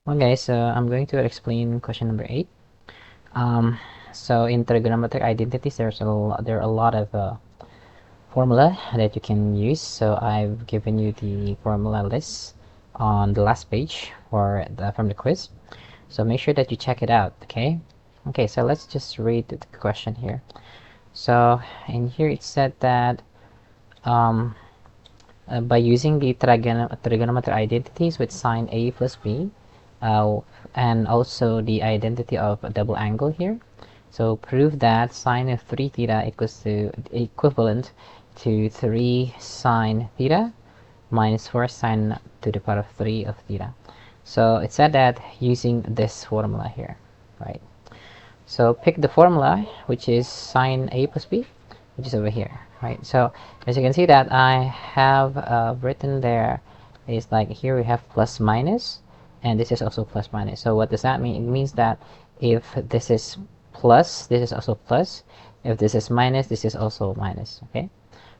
Okay, so I'm going to explain question number 8. Um, so in trigonometric identities, there are a lot of formula that you can use. So I've given you the formula list on the last page from the quiz. So make sure that you check it out. Okay. Okay. So let's just read the question here. So in here it said that um, by using the trigonometric identities with sine A plus B, uh, and also the identity of a double angle here. So prove that sine of 3 theta equals to equivalent to 3 sine theta minus 4 sine to the power of 3 of theta. So it said that using this formula here, right? So pick the formula, which is sine A plus B, which is over here, right? So as you can see that I have written there is like here we have plus minus, and this is also plus minus. So what does that mean? It means that if this is plus, this is also plus. If this is minus, this is also minus, okay?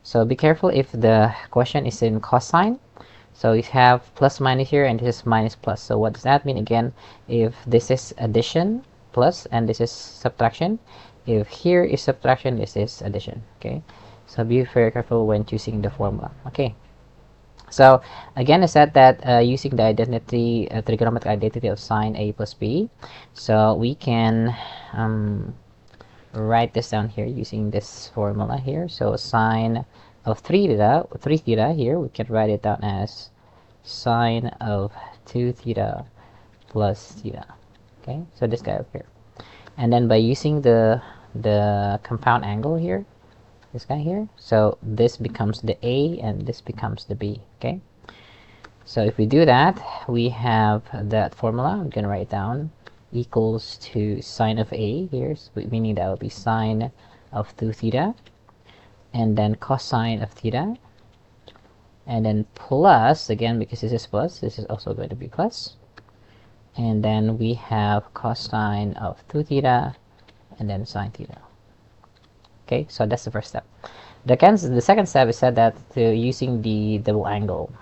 So be careful if the question is in cosine. So you have plus minus here, and this is minus plus. So what does that mean? Again, if this is addition, plus, and this is subtraction. If here is subtraction, this is addition. Okay, so be very careful when choosing the formula. Okay, so again, I said that using the identity, trigonometric identity of sine A plus B, so we can write this down here using this formula here. So sine of 3 theta here, we can write it down as sine of 2 theta plus theta. Okay, so this guy up here. And then by using the compound angle here, this guy here, so this becomes the A and this becomes the B. Okay, so if we do that, we have that formula. We're gonna write down equals to sine of A here, so meaning that will be sine of 2 theta, and then cosine of theta, and then plus, again because this is plus, this is also going to be plus, and then we have cosine of 2 theta and then sine theta. Okay, so that's the first step. The second step is said that using the double angle.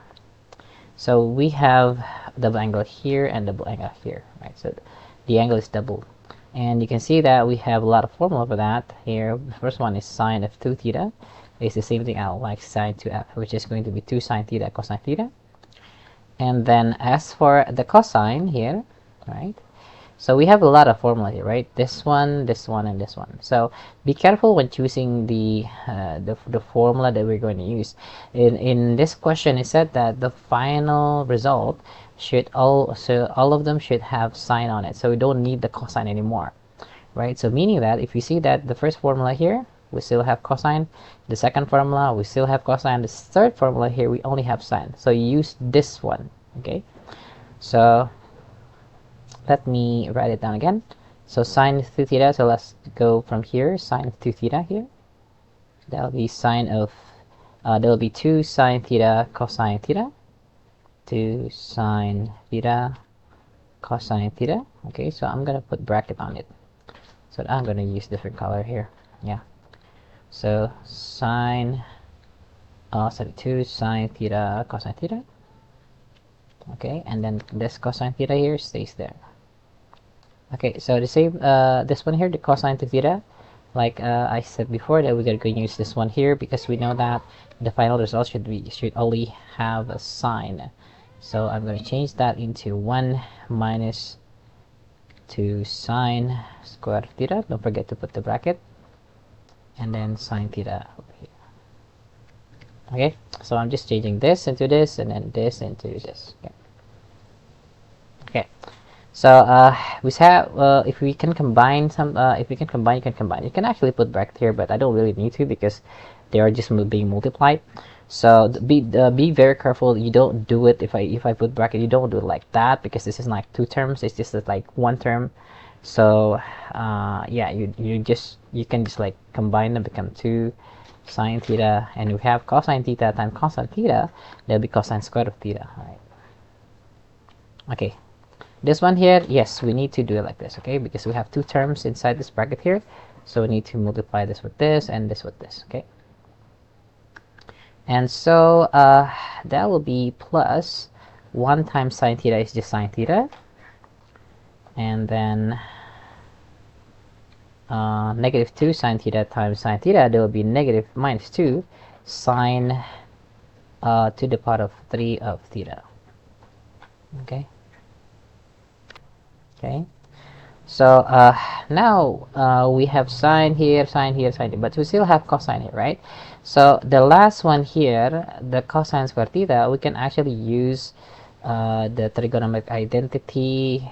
So we have double angle here and double angle here, right? So the angle is double, and you can see that we have a lot of formula for that here. The first one is sine of 2 theta. It's the same thing out like sine 2f, which is going to be 2 sine theta cosine theta. And then as for the cosine here, right? So we have a lot of formula here, right? This one, and this one. So be careful when choosing the formula that we're going to use. In this question, it said that the final result should all of them should have sine on it. So we don't need the cosine anymore, right? So meaning that if you see that the first formula here, we still have cosine. The second formula, we still have cosine. The third formula here, we only have sine. So you use this one, okay? So let me write it down again. So sine 2 theta, so let's go from here, sine of 2 theta here. That'll be sine of, that'll be 2 sine theta cosine theta. 2 sine theta cosine theta. Okay, so I'm going to put bracket on it. So I'm going to use different color here. Yeah. So sine, sorry, 2 sine theta cosine theta. Okay, and then this cosine theta here stays there. Okay, so the same, this one here, the cosine to theta, like I said before, that we're going to use this one here because we know that the final result should only have a sine. So I'm going to change that into 1 minus 2 sine square theta. Don't forget to put the bracket, and then sine theta over here. Okay, so I'm just changing this into this, and then this into this. Okay. Okay. So we have if we can combine some, if we can combine, you can combine. You can actually put bracket here, but I don't really need to because they are just being multiplied. So be very careful. You don't do it if I put bracket. You don't do it like that because this is like two terms. It's just like one term. So yeah, you can just like combine them, become 2 sine theta, and we have cosine theta times cosine theta. That'll be cosine squared of theta. All right. Okay. This one here, yes, we need to do it like this, okay? Because we have two terms inside this bracket here. So we need to multiply this with this and this with this, okay? And so that will be plus 1 times sine theta is just sine theta. and then negative 2 sine theta times sine theta, there will be negative minus 2 sine to the power of 3 of theta. Okay. Okay. So now we have sine here, sine here, sine here, but we still have cosine here, right? So the last one here, the cosine square theta, we can actually use the trigonometric identity,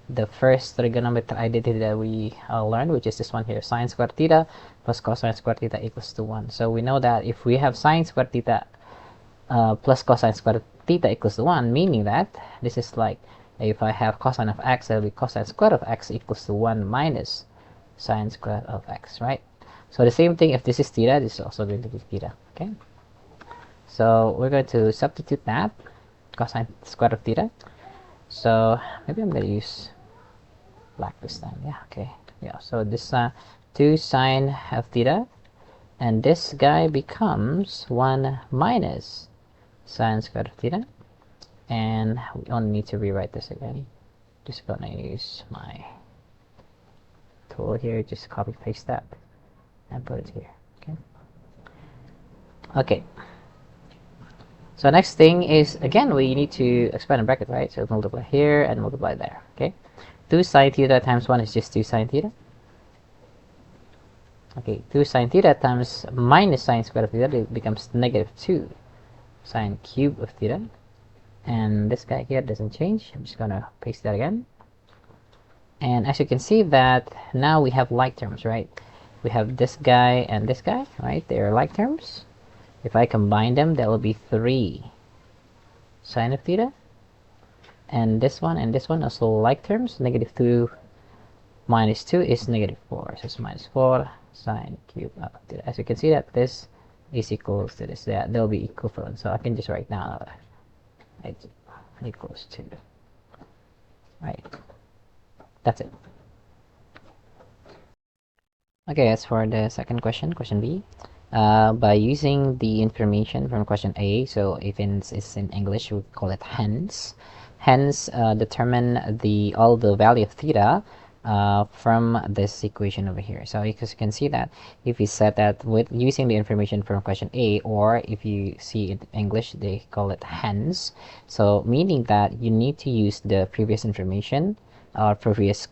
the first trigonometric identity that we learned, which is this one here, sine square theta plus cosine square theta equals to 1. So we know that if we have sine square theta plus cosine square theta equals to 1, meaning that this is like, if I have cosine of x, that will be cosine square of x equals to 1 minus sine square of x, right? So the same thing, if this is theta, this is also going to be theta. Okay, so we're going to substitute that cosine square of theta. So maybe I'm going to use black this time. Yeah, okay. Yeah, so this 2 sine of theta, and this guy becomes 1 minus sine square of theta, and we only need to rewrite this again. Just gonna use my tool here, just copy paste that and put it here. Okay, so next thing is, again, we need to expand a bracket, right? So multiply here and multiply there. Okay, 2 sine theta times 1 is just 2 sine theta. Okay, 2 sine theta times minus sine square of theta, it becomes negative 2 sine cube of theta. And this guy here doesn't change. I'm just gonna paste that again. And as you can see that now we have like terms, right? We have this guy and this guy, right? They are like terms. If I combine them, that will be 3 sine of theta. And this one also like terms. Negative 2 minus 2 is negative 4. So it's minus 4 sine cube of theta. As you can see that this is equals to this. That they'll be equivalent. So I can just write down equals to, right? That's it. Okay, as for the second question, question B, by using the information from question A, so if it's in English, we call it hence. Hence, determine all the value of theta from this equation over here. So you can see that if we said that with using the information from question A, or if you see it in English, they call it hence. So meaning that you need to use the previous information or previous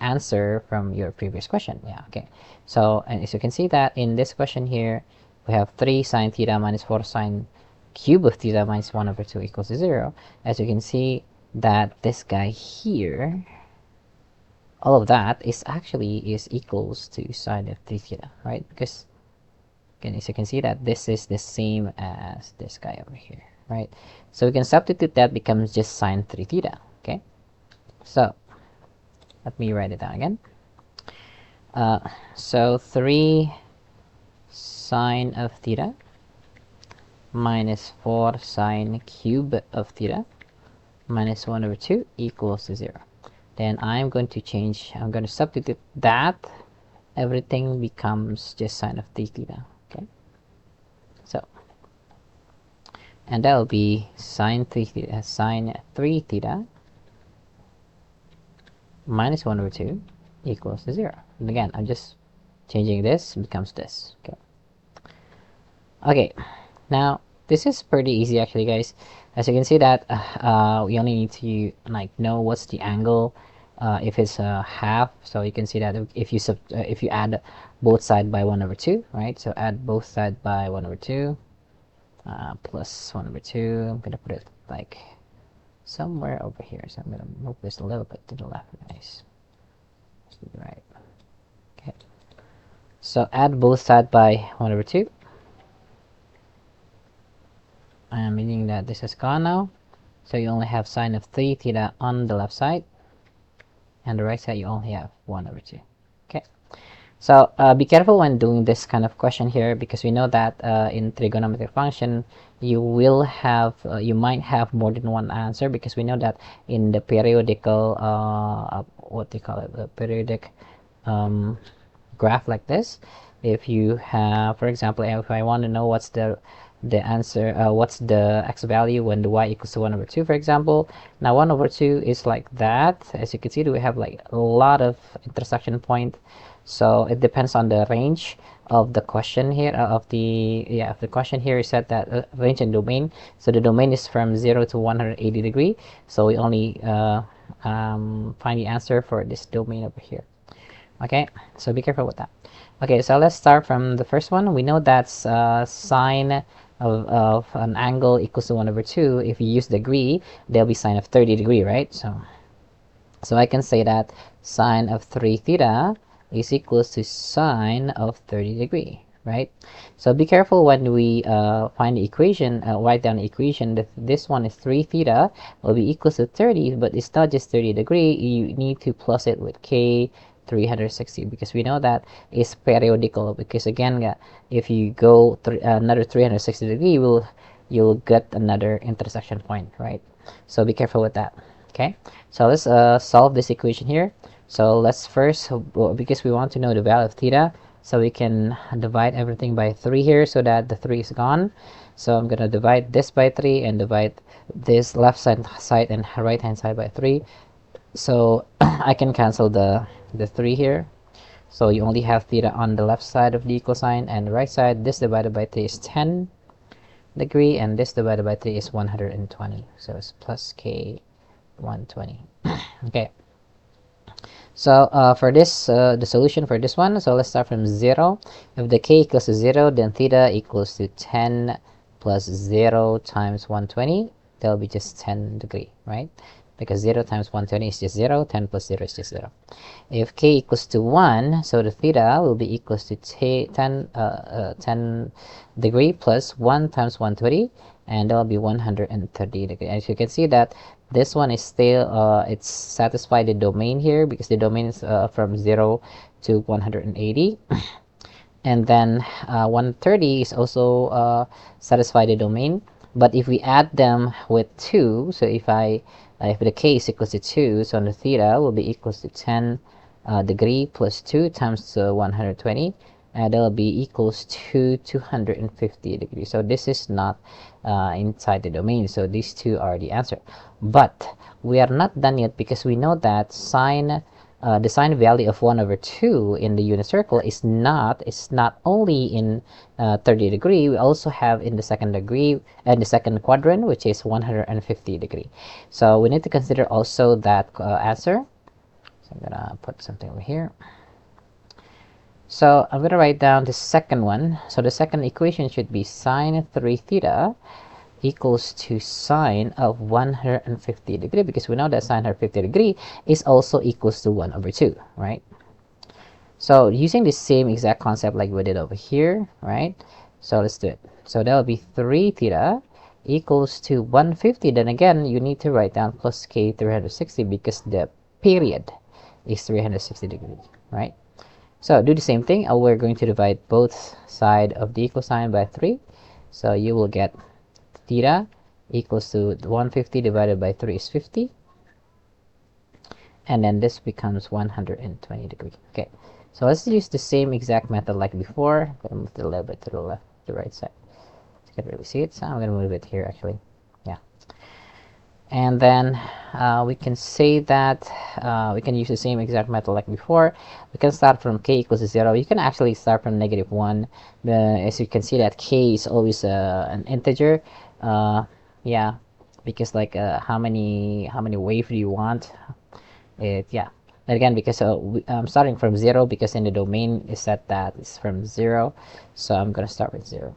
answer from your previous question. Yeah, okay. So, and as you can see that in this question here, we have 3 sine theta minus 4 sine cube of theta minus 1 over 2 equals to 0. As you can see that this guy here, all of that is equals to sine of 3 theta, right? Because again, as you can see that this is the same as this guy over here, right? So we can substitute that, becomes just sine 3 theta. Okay, so let me write it down again. So 3 sine of theta minus 4 sine cube of theta minus 1 over 2 equals to 0. Then I'm going to substitute that. Everything becomes just sine of 3 theta. Okay, so, and that will be sine 3 theta minus 1 over 2 equals to 0. And again, I'm just changing this, becomes this. Okay, now this is pretty easy actually, guys. As you can see that we only need to know what's the angle if it's half. So you can see that if you add both sides by 1 over 2, right? So add both sides by 1 over 2 plus 1 over 2. I'm gonna put it like somewhere over here. So I'm gonna move this a little bit to the left, guys. To the right. Okay. So add both sides by 1 over 2. Meaning that this is gone now. So you only have sine of 3 theta on the left side, and the right side you only have 1 over 2. Okay, so be careful when doing this kind of question here, because we know that in trigonometric function you might have more than one answer, because we know that in the periodical what they call it, the periodic graph like this, if you have, for example, if I want to know what's the the answer, what's the x value when the y equals to 1 over 2, for example. Now 1 over 2 is like that. As you can see, we have like a lot of intersection point, so it depends on the range of the question here, of the question here is set that range and domain. So the domain is from 0 to 180 degree, so we only find the answer for this domain over here. Okay, so be careful with that. Okay, so let's start from the first one. We know that's sine of an angle equals to 1 over 2. If you use degree, there'll be sine of 30 degree, right? So I can say that sine of 3 theta is equals to sine of 30 degree, right? So be careful when we find the equation, write down the equation that this one is 3 theta will be equals to 30, but it's not just 30 degree. You need to plus it with k 360 because we know that is periodical, because again, if you go another 360 degree, you'll get another intersection point, right? So be careful with that. Okay, so let's solve this equation here. So let's first, because we want to know the value of theta, so we can divide everything by 3 here so that the 3 is gone. So I'm gonna divide this by 3 and divide this left side and right hand side by 3. So I can cancel the 3 here. So you only have theta on the left side of the equal sign, and the right side, this divided by 3 is 10 degree, and this divided by 3 is 120. So it's plus k 120. Okay. So for this, the solution for this one, so let's start from 0. If the k equals to 0, then theta equals to 10 plus 0 times 120. That'll be just 10 degree, right? Because 0 times 120 is just 0, 10 plus 0 is just 0. If k equals to 1, so the theta will be equals to 10 degree plus 1 times 120, and that will be 130 degree. As you can see that this one is still, it's satisfied the domain here, because the domain is from 0 to 180. And then 130 is also satisfy the domain. But if we add them with 2, so if the k is equals to 2, so the theta will be equals to 10 degree plus 2 times 120, and that will be equals to 250 degrees. So this is not inside the domain, so these two are the answer. But we are not done yet, because we know that the sine value of 1 over 2 in the unit circle is not only in 30 degree. We also have in the second degree and the second quadrant, which is 150 degree. So we need to consider also that answer. So I'm gonna put something over here. So I'm gonna write down the second one. So the second equation should be sine 3 theta equals to sine of 150 degree, because we know that sine 150 degree is also equals to 1 over 2, right? So using the same exact concept like we did over here, right? So let's do it. So that will be 3 theta equals to 150. Then again, you need to write down plus k 360, because the period is 360 degrees, right? So do the same thing. We're going to divide both sides of the equal sign by 3. So you will get theta equals to 150 divided by 3 is 50. And then this becomes 120 degrees. Okay. So let's use the same exact method like before. I'm going to move it a little bit to the left, the right side. You can really see it. So I'm going to move it here actually. Yeah. And then we can say that we can use the same exact method like before. We can start from k equals to 0. You can actually start from -1. As you can see that k is always an integer. Yeah, because like how many wave do you want? Yeah. And again, because I'm starting from 0, because in the domain is set that it's from 0, so I'm gonna start with 0.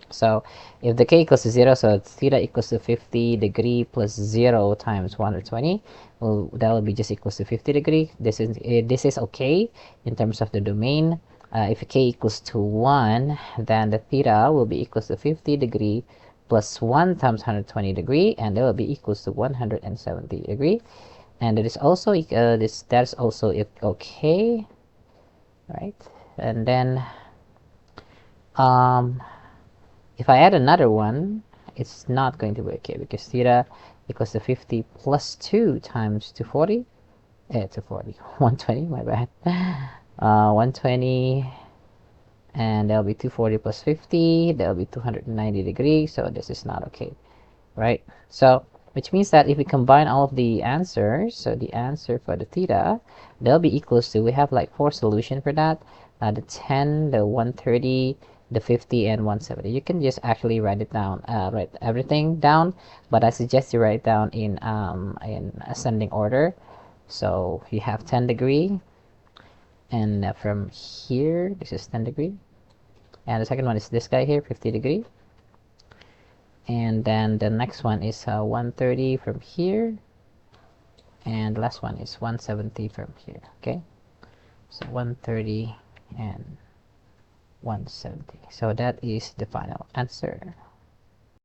So if the k equals to 0, so theta equals to 50 degree plus 0 times 120, well, that will be just equals to 50 degree. This is okay in terms of the domain. If k equals to 1, then the theta will be equals to 50 degree plus 1 times 120 degree, and that will be equals to 170 degree. And it is also that's also okay, right? And then if I add another one, it's not going to be okay, because theta equals to 50 plus 2 times 240, 240, 120, my bad. 120 and that'll be 240 plus 50, that'll be 290 degrees, so this is not okay, right? So which means that if we combine all of the answers, so the answer for the theta, they'll be equals to, we have like 4 solutions for that, the 10, the 130, the 50, and 170. You can just actually write it down, write everything down, but I suggest you write it down in ascending order. So you have 10 degree, and from here, this is 10 degree, and the second one is this guy here, 50 degree, and then the next one is 130 from here, and the last one is 170 from here. Okay, so 130 and 170. So that is the final answer.